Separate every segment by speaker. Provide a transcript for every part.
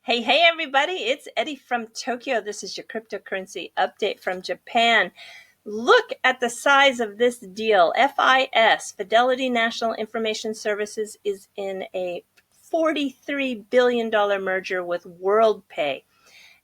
Speaker 1: Hey, everybody, it's Eddie from Tokyo. This is your cryptocurrency update from Japan. Look at the size of this deal. FIS, Fidelity National Information Services, is in a $43 billion merger with WorldPay.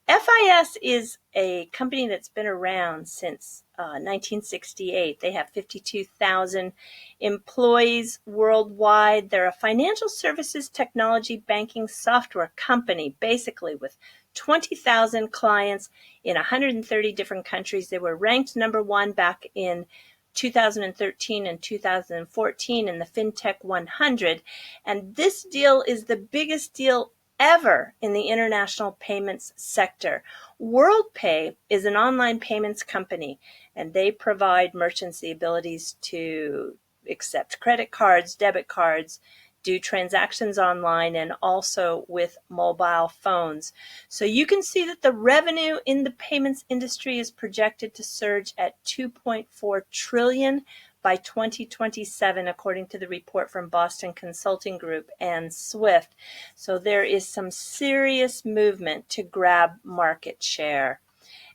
Speaker 1: FIS is a company that's been around since 1968. They have 52,000 employees worldwide. They're a financial services technology banking software company, basically with 20,000 clients in 130 different countries. They were ranked number one back in 2013 and 2014 in the FinTech 100. And this deal is the biggest deal ever in the international payments sector. WorldPay is an online payments company, and they provide merchants the abilities to accept credit cards, debit cards, do transactions online, and also with mobile phones. So you can see that the revenue in the payments industry is projected to surge at 2.4 trillion by 2027, according to the report from Boston Consulting Group and Swift. So there is some serious movement to grab market share.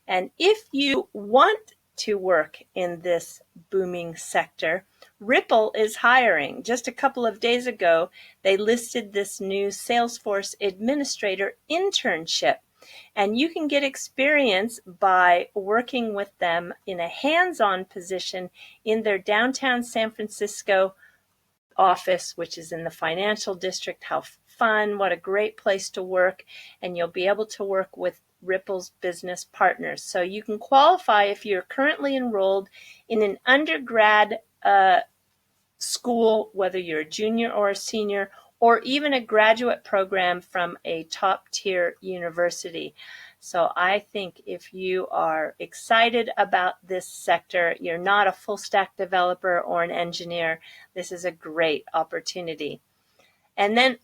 Speaker 1: And if you want to work in this booming sector, Ripple is hiring. Just a couple of days ago, they listed this new Salesforce administrator internship. And you can get experience by working with them in a hands-on position in their downtown San Francisco office, which is in the financial district. How fun, what a great place to work. And you'll be able to work with Ripple's business partners. So you can qualify if you're currently enrolled in an undergrad school, whether you're a junior or a senior, or even a graduate program from a top-tier university. So I think if you are excited about this sector, you're not a full-stack developer or an engineer, this is a great opportunity. And then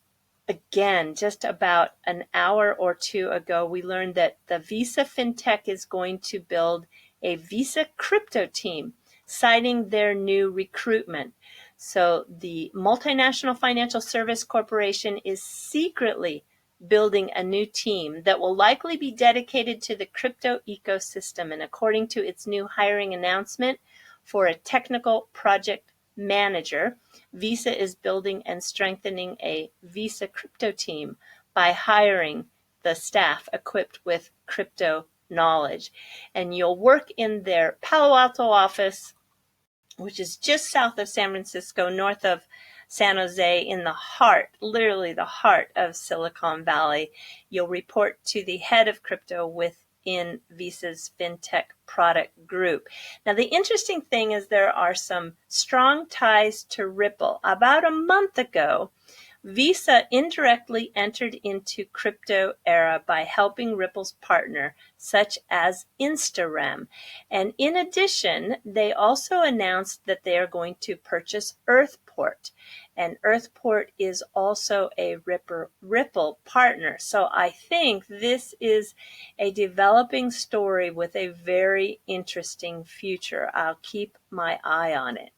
Speaker 1: again, just about an hour or two ago, we learned that the Visa FinTech is going to build a Visa crypto team, citing their new recruitment. So the multinational financial service corporation is secretly building a new team that will likely be dedicated to the crypto ecosystem. And according to its new hiring announcement for a technical project manager, Visa is building and strengthening a Visa crypto team by hiring the staff equipped with crypto knowledge. And you'll work in their Palo Alto office, which is just south of San Francisco, north of San Jose, in the heart, literally the heart of Silicon Valley. You'll report to the head of crypto within Visa's FinTech product group. Now, the interesting thing is there are some strong ties to Ripple. About a month ago, Visa indirectly entered into crypto era by helping Ripple's partner, such as Instarem. And in addition, they also announced that they are going to purchase Earthport. And Earthport is also a Ripple partner. So I think this is a developing story with a very interesting future. I'll keep my eye on it.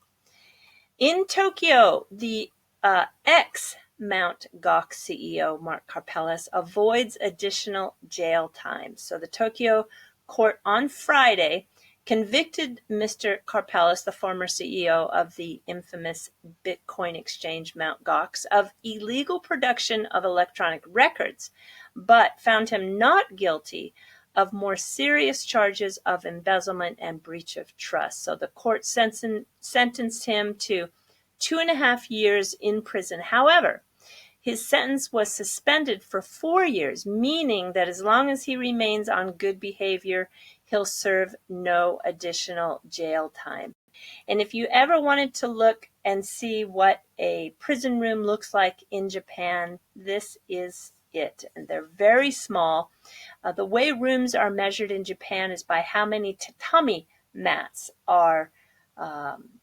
Speaker 1: In Tokyo, the ex-Mt. Gox CEO Mark Karpelès avoids additional jail time. So the Tokyo court on Friday convicted Mr. Karpelès, the former CEO of the infamous Bitcoin exchange Mt. Gox, of illegal production of electronic records, but found him not guilty of more serious charges of embezzlement and breach of trust. So the court sentenced him to 2.5 years in prison. However, his sentence was suspended for 4 years, meaning that as long as he remains on good behavior, he'll serve no additional jail time. And if you ever wanted to look and see what a prison room looks like in Japan, this is it. And they're very small. The way rooms are measured in Japan is by how many tatami mats are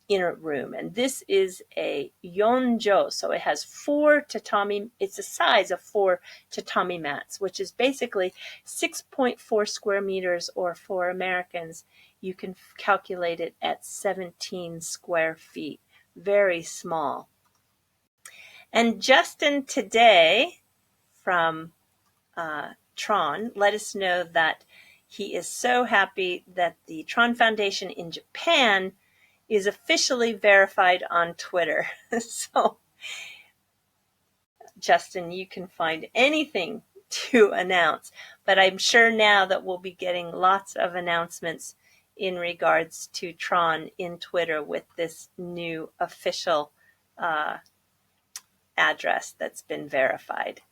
Speaker 1: in a room. And this is a yonjo, so it has 4 tatami. It's the size of 4 tatami mats, which is basically 6.4 square meters, or for Americans, you can calculate it at 17 square feet. Very small. And Justin today from Tron let us know that he is so happy that the Tron Foundation in Japan is officially verified on Twitter. So, Justin, you can find anything to announce, but I'm sure now that we'll be getting lots of announcements in regards to Tron in Twitter with this new official address that's been verified.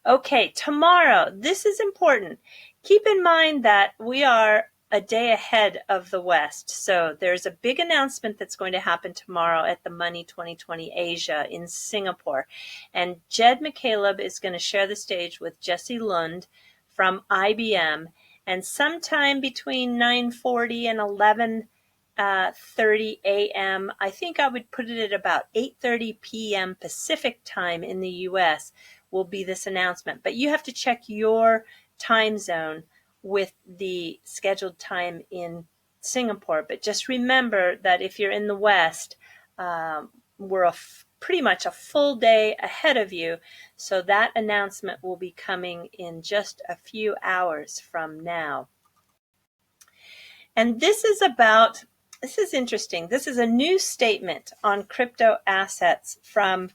Speaker 1: Okay, tomorrow, this is important. Keep in mind that we are a day ahead of the West. So there's a big announcement that's going to happen tomorrow at the Money 2020 Asia in Singapore. And Jed McCaleb is going to share the stage with Jesse Lund from IBM. And sometime between 9:40 and 11:30 a.m., I think I would put it at about 8:30 p.m. Pacific time in the U.S., will be this announcement. But you have to check your time zone with the scheduled time in Singapore. But just remember that if you're in the West, we're pretty much a full day ahead of you. So that announcement will be coming in just a few hours from now. And this is interesting. This is a new statement on crypto assets from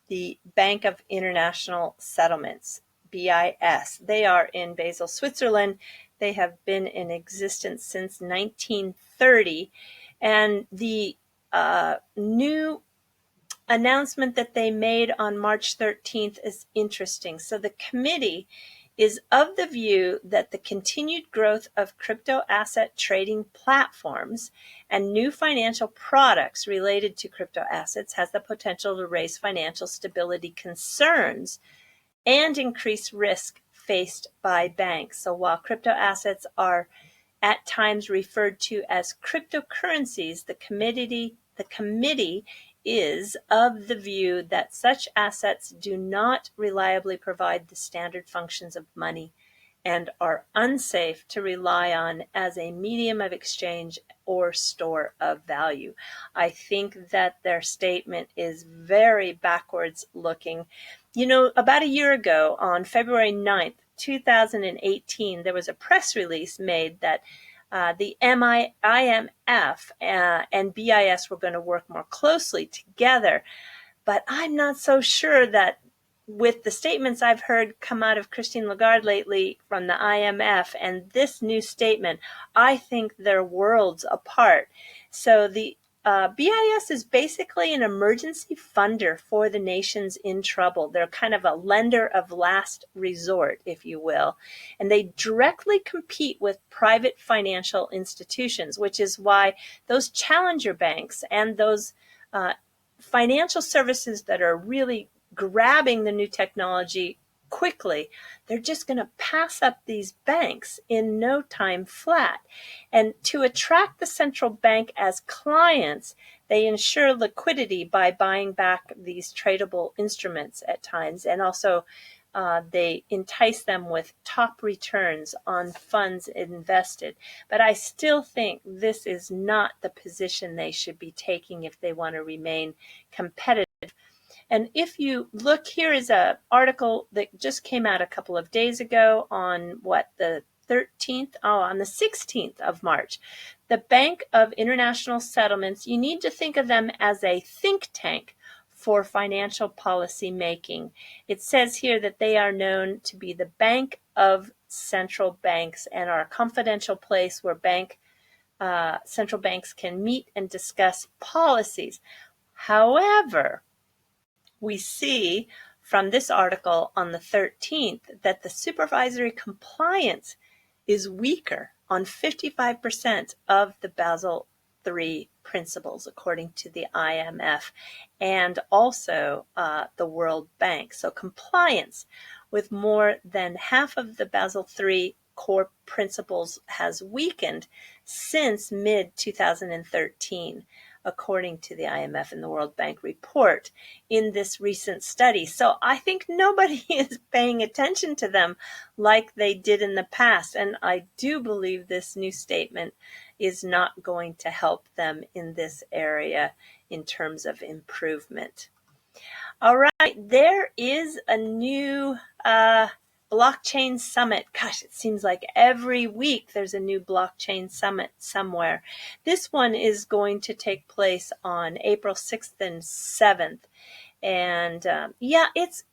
Speaker 1: the Bank of International Settlements, BIS. They are in Basel, Switzerland. They have been in existence since 1930. And the new announcement that they made on March 13th is interesting. So the committee is of the view that the continued growth of crypto asset trading platforms and new financial products related to crypto assets has the potential to raise financial stability concerns and increase risk faced by banks. So while crypto assets are at times referred to as cryptocurrencies, the committee is of the view that such assets do not reliably provide the standard functions of money and are unsafe to rely on as a medium of exchange or store of value. I think that their statement is very backwards looking. You know, about a year ago, on February 9th, 2018, there was a press release made that the IMF and BIS were going to work more closely together. But I'm not so sure that with the statements I've heard come out of Christine Lagarde lately from the IMF and this new statement, I think they're worlds apart. So the BIS is basically an emergency funder for the nations in trouble. They're kind of a lender of last resort, if you will. And they directly compete with private financial institutions, which is why those challenger banks and those financial services that are really grabbing the new technology quickly, they're just going to pass up these banks in no time flat. And to attract the central bank as clients, they ensure liquidity by buying back these tradable instruments at times. And also they entice them with top returns on funds invested. But I still think this is not the position they should be taking if they want to remain competitive. And if you look, here is an article that just came out a couple of days ago on the 13th, on the 16th of March. The Bank of International Settlements, you need to think of them as a think tank for financial policy making. It says here that they are known to be the bank of central banks and are a confidential place where central banks can meet and discuss policies. However, we see from this article on the 13th that the supervisory compliance is weaker on 55% of the Basel III principles, according to the IMF and also the World Bank. So compliance with more than half of the Basel III core principles has weakened since mid-2013. According to the IMF and the World Bank report in this recent study. So I think nobody is paying attention to them like they did in the past. And I do believe this new statement is not going to help them in this area in terms of improvement. All right, there is a new blockchain summit. Gosh, it seems like every week there's a new blockchain summit somewhere. This one is going to take place on April 6th and 7th. And yeah, it's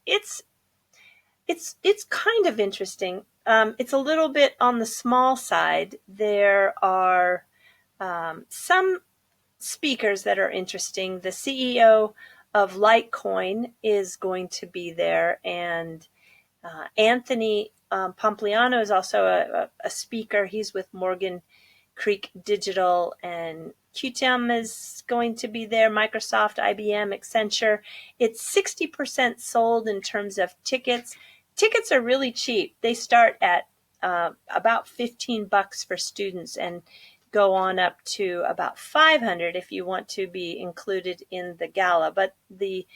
Speaker 1: kind of interesting. It's a little bit on the small side. There are some speakers that are interesting. The CEO of Litecoin is going to be there, and Anthony Pompliano is also a speaker. He's with Morgan Creek Digital, and QTM is going to be there, Microsoft, IBM, Accenture. It's 60% sold in terms of tickets. Tickets are really cheap. They start at about $15 for students and go on up to about $500 if you want to be included in the gala. But the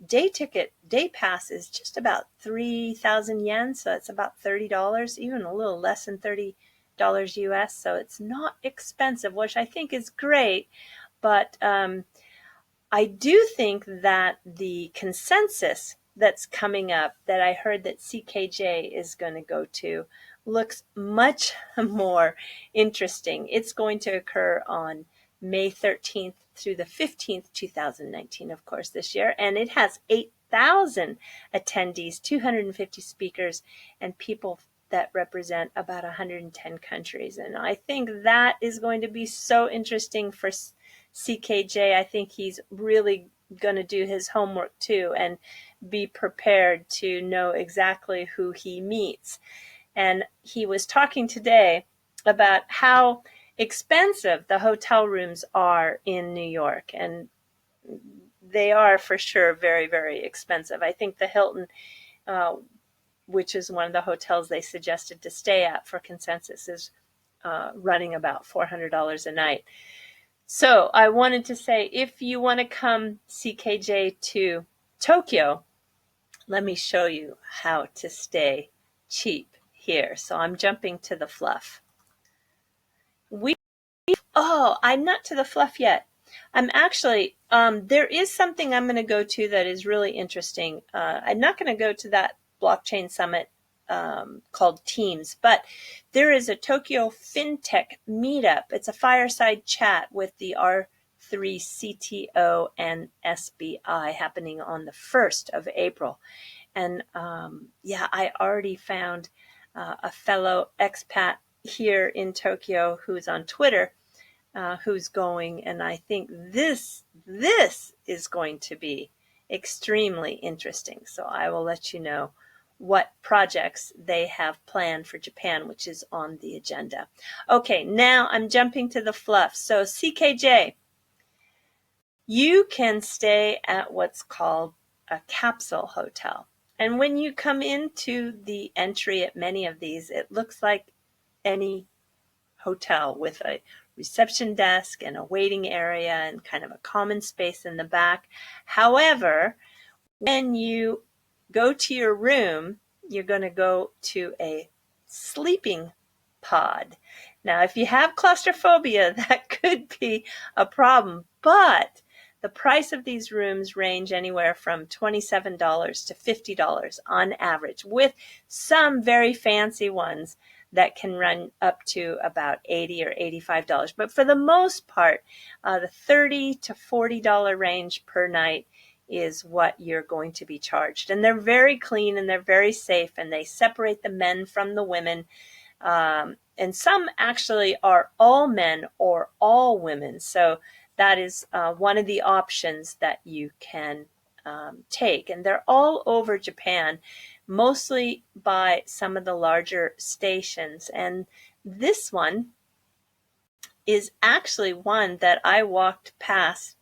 Speaker 1: day pass is just about 3,000 yen, so it's about $30, even a little less than $30 US. So it's not expensive, which I think is great. But I do think that the consensus that's coming up, that I heard that CKJ is going to go to, looks much more interesting. It's going to occur on May 13th through the 15th, 2019, of course, this year. And it has 8,000 attendees, 250 speakers, and people that represent about 110 countries. And I think that is going to be so interesting for CKJ. I think he's really going to do his homework too and be prepared to know exactly who he meets. And he was talking today about how expensive the hotel rooms are in New York. And they are for sure very, very expensive. I think the Hilton, which is one of the hotels they suggested to stay at for consensus, is running about $400 a night. So I wanted to say, if you want to come CKJ to Tokyo, let me show you how to stay cheap here. So I'm jumping to the fluff. I'm not to the fluff yet. I'm actually, there is something I'm going to go to that is really interesting. I'm not going to go to that blockchain summit called Teams, but there is a Tokyo FinTech Meetup. It's a fireside chat with the R3 CTO and SBI happening on the 1st of April. And I already found a fellow expat here in Tokyo who's on Twitter who's going, and I think this is going to be extremely interesting. So I will let you know what projects they have planned for Japan, which is on the agenda. Okay, now I'm jumping to the fluff. So CKJ, you can stay at what's called a Capsule Hotel. And when you come into the entry at many of these, it looks like any hotel with a reception desk and a waiting area and kind of a common space in the back. However, when you go to your room, you're going to go to a sleeping pod. Now, if you have claustrophobia, that could be a problem, but the price of these rooms range anywhere from $27 to $50 on average, with some very fancy ones that can run up to about $80 or $85. But for the most part, the $30 to $40 range per night is what you're going to be charged. And they're very clean and they're very safe, and they separate the men from the women. And some actually are all men or all women. So that is one of the options that you can take. And they're all over Japan, mostly by some of the larger stations. And this one is actually one that I walked past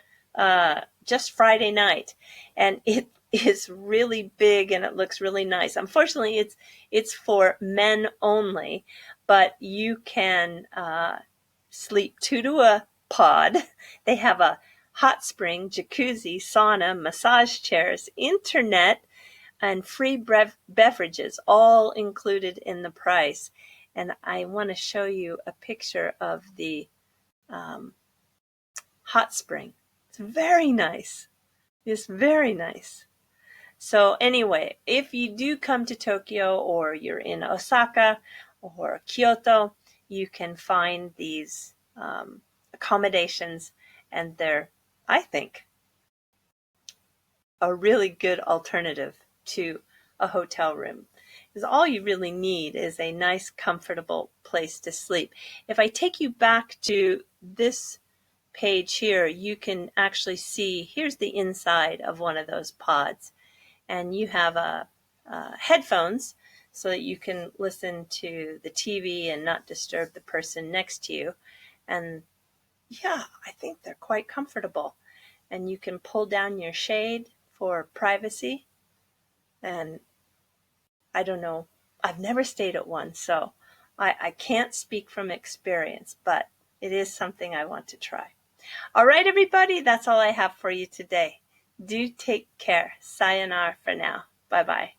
Speaker 1: just Friday night, and it is really big and it looks really nice. Unfortunately, it's for men only, but you can sleep 2 to a pod. They have a hot spring, jacuzzi, sauna, massage chairs, internet, and free beverages, all included in the price. And I want to show you a picture of the hot spring. It's very nice. It's very nice. So anyway, if you do come to Tokyo or you're in Osaka or Kyoto, you can find these accommodations, and they're, I think, a really good alternative to a hotel room. Because all you really need is a nice, comfortable place to sleep. If I take you back to this page here, you can actually see, here's the inside of one of those pods. And you have headphones so that you can listen to the TV and not disturb the person next to you. And yeah, I think they're quite comfortable. And you can pull down your shade for privacy. And I don't know, I've never stayed at one, so I can't speak from experience, but it is something I want to try. All right, everybody, that's all I have for you today. Do take care. Sayonara for now. Bye-bye.